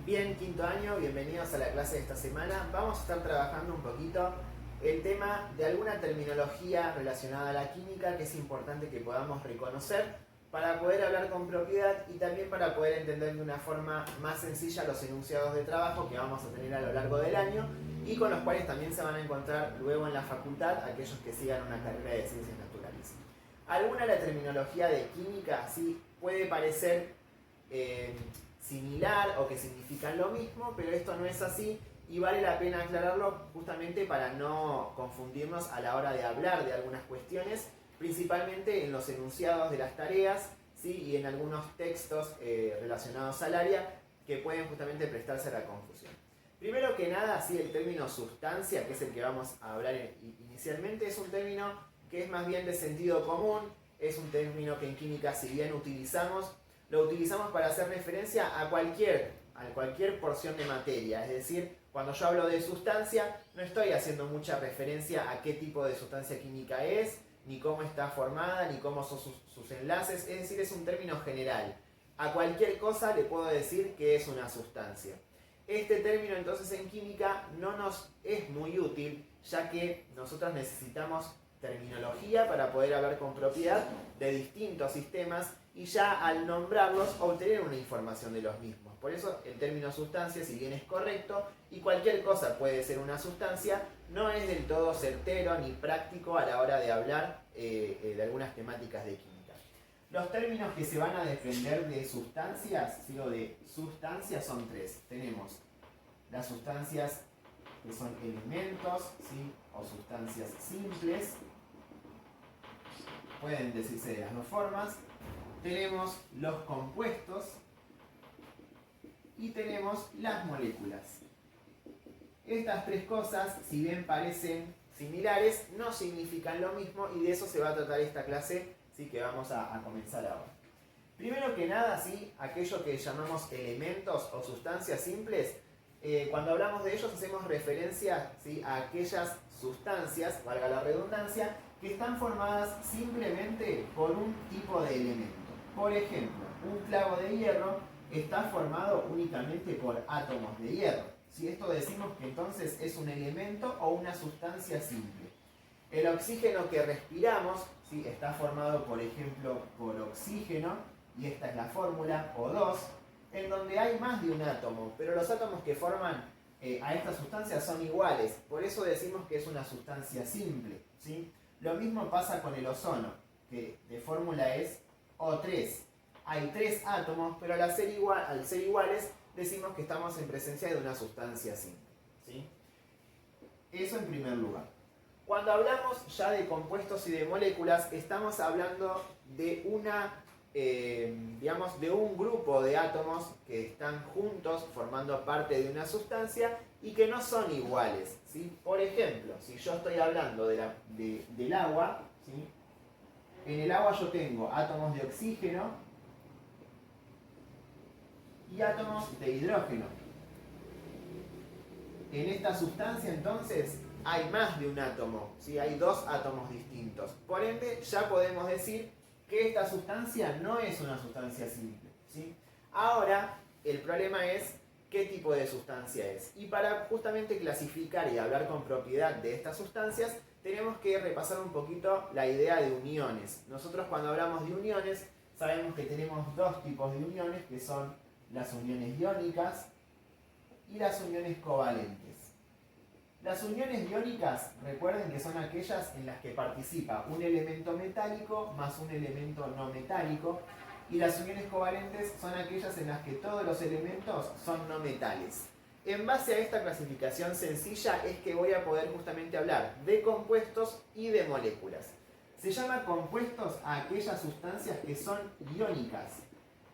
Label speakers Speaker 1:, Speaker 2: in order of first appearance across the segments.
Speaker 1: Bien, quinto año, bienvenidos a la clase de esta semana. Vamos a estar trabajando un poquito el tema de alguna terminología relacionada a la química que es importante que podamos reconocer para poder hablar con propiedad y también para poder entender de una forma más sencilla los enunciados de trabajo que vamos a tener a lo largo del año y con los cuales también se van a encontrar luego en la facultad aquellos que sigan una carrera de ciencias naturales. Alguna de la terminología de química sí puede parecer similar o que significan lo mismo, pero esto no es así y vale la pena aclararlo justamente para no confundirnos a la hora de hablar de algunas cuestiones, principalmente en los enunciados de las tareas, ¿sí? Y en algunos textos relacionados al área que pueden justamente prestarse a la confusión. Primero que nada, sí, el término sustancia, que es el que vamos a hablar inicialmente, es un término que es más bien de sentido común, es un término que en química, si bien lo utilizamos para hacer referencia a cualquier porción de materia. Es decir, cuando yo hablo de sustancia, no estoy haciendo mucha referencia a qué tipo de sustancia química es, ni cómo está formada, ni cómo son sus enlaces. Es decir, es un término general. A cualquier cosa le puedo decir que es una sustancia. Este término entonces en química no nos es muy útil, ya que nosotros necesitamos terminología para poder hablar con propiedad de distintos sistemas y ya al nombrarlos obtener una información de los mismos. Por eso el término sustancia, si bien es correcto y cualquier cosa puede ser una sustancia, no es del todo certero ni práctico a la hora de hablar de algunas temáticas de química. Los términos que se van a defender de sustancias, son tres. Tenemos las sustancias que son elementos, ¿sí? O sustancias simples, pueden decirse de las dos formas. Tenemos los compuestos y tenemos las moléculas. Estas tres cosas, si bien parecen similares, no significan lo mismo y de eso se va a tratar esta clase, ¿sí? Que vamos a comenzar ahora. Primero que nada, ¿sí? Aquello que llamamos elementos o sustancias simples, cuando hablamos de ellos hacemos referencia, ¿sí? A aquellas sustancias, valga la redundancia, que están formadas simplemente por un tipo de elemento. Por ejemplo, un clavo de hierro está formado únicamente por átomos de hierro. Si esto decimos que entonces es un elemento o una sustancia simple. El oxígeno que respiramos, ¿sí? Está formado, por ejemplo, por oxígeno, y esta es la fórmula, O2, en donde hay más de un átomo, pero los átomos que forman a esta sustancia son iguales, por eso decimos que es una sustancia simple, ¿sí? Lo mismo pasa con el ozono, que de fórmula es O3. Hay tres átomos, pero al ser iguales, decimos que estamos en presencia de una sustancia simple, ¿sí? Eso en primer lugar. Cuando hablamos ya de compuestos y de moléculas, estamos hablando de de un grupo de átomos que están juntos formando parte de una sustancia y que no son iguales, ¿sí? Por ejemplo, si yo estoy hablando del agua, ¿sí? En el agua yo tengo átomos de oxígeno y átomos de hidrógeno. En esta sustancia entonces hay más de un átomo, ¿sí? Hay dos átomos distintos. Por ende, ya podemos decir que esta sustancia no es una sustancia simple, ¿sí? Ahora, el problema es qué tipo de sustancia es. Y para justamente clasificar y hablar con propiedad de estas sustancias, tenemos que repasar un poquito la idea de uniones. Nosotros cuando hablamos de uniones, sabemos que tenemos dos tipos de uniones, que son las uniones iónicas y las uniones covalentes. Las uniones iónicas, recuerden que son aquellas en las que participa un elemento metálico más un elemento no metálico, y las uniones covalentes son aquellas en las que todos los elementos son no metales. En base a esta clasificación sencilla es que voy a poder justamente hablar de compuestos y de moléculas. Se llama compuestos a aquellas sustancias que son iónicas.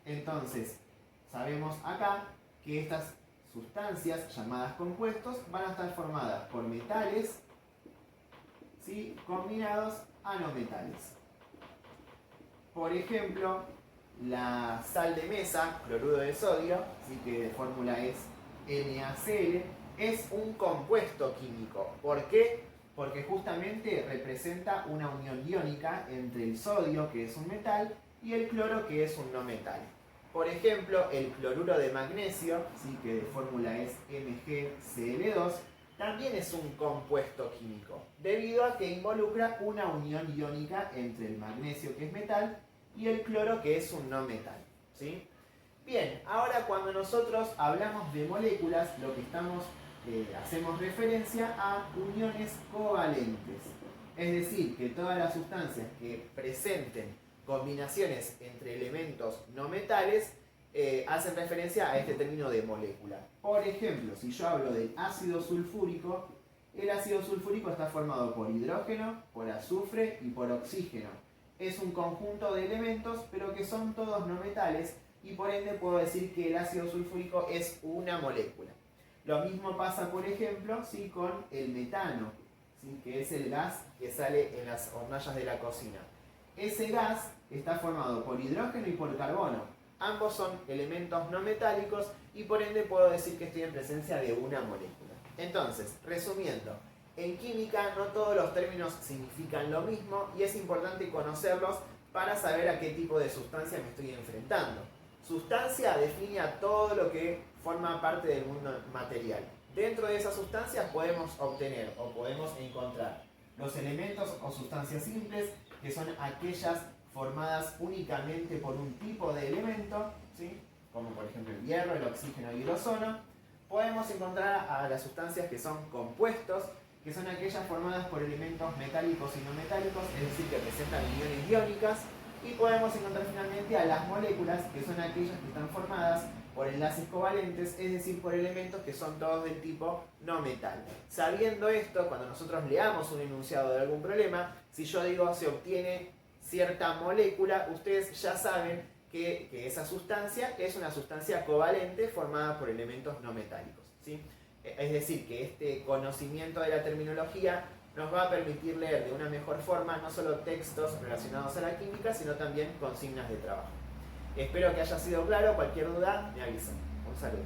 Speaker 1: Entonces, sabemos acá que estas sustancias llamadas compuestos van a estar formadas por metales, ¿sí? Combinados a no metales. Por ejemplo, la sal de mesa, cloruro de sodio, ¿sí? Que de fórmula es NaCl, es un compuesto químico. ¿Por qué? Porque justamente representa una unión iónica entre el sodio, que es un metal, y el cloro, que es un no metal. Por ejemplo, el cloruro de magnesio, ¿sí? Que de fórmula es MgCl2, también es un compuesto químico, debido a que involucra una unión iónica entre el magnesio, que es metal, y el cloro, que es un no metal, ¿sí? Bien, ahora cuando nosotros hablamos de moléculas, lo que hacemos referencia a uniones covalentes. Es decir, que todas las sustancias que presenten combinaciones entre elementos no metales hacen referencia a este término de molécula. Por ejemplo, si yo hablo del ácido sulfúrico, el ácido sulfúrico está formado por hidrógeno, por azufre y por oxígeno. Es un conjunto de elementos, pero que son todos no metales, y por ende puedo decir que el ácido sulfúrico es una molécula. Lo mismo pasa, por ejemplo, ¿sí? Con el metano, ¿sí? Que es el gas que sale en las hornallas de la cocina. Ese gas está formado por hidrógeno y por carbono. Ambos son elementos no metálicos y por ende puedo decir que estoy en presencia de una molécula. Entonces, resumiendo, en química no todos los términos significan lo mismo y es importante conocerlos para saber a qué tipo de sustancia me estoy enfrentando. Sustancia define a todo lo que forma parte del mundo material. Dentro de esas sustancias podemos obtener o podemos encontrar los elementos o sustancias simples, que son aquellas formadas únicamente por un tipo de elemento, ¿sí? Como por ejemplo el hierro, el oxígeno y el ozono. Podemos encontrar a las sustancias que son compuestos, que son aquellas formadas por elementos metálicos y no metálicos, es decir, que presentan uniones iónicas. Y podemos encontrar finalmente a las moléculas, que son aquellas que están formadas por enlaces covalentes, es decir, por elementos que son todos del tipo no metal. Sabiendo esto, cuando nosotros leamos un enunciado de algún problema, si yo digo se obtiene cierta molécula, ustedes ya saben que esa sustancia es una sustancia covalente formada por elementos no metálicos, ¿sí? Es decir, que este conocimiento de la terminología nos va a permitir leer de una mejor forma no solo textos relacionados a la química, sino también consignas de trabajo. Espero que haya sido claro. Cualquier duda me avisan. Un saludo.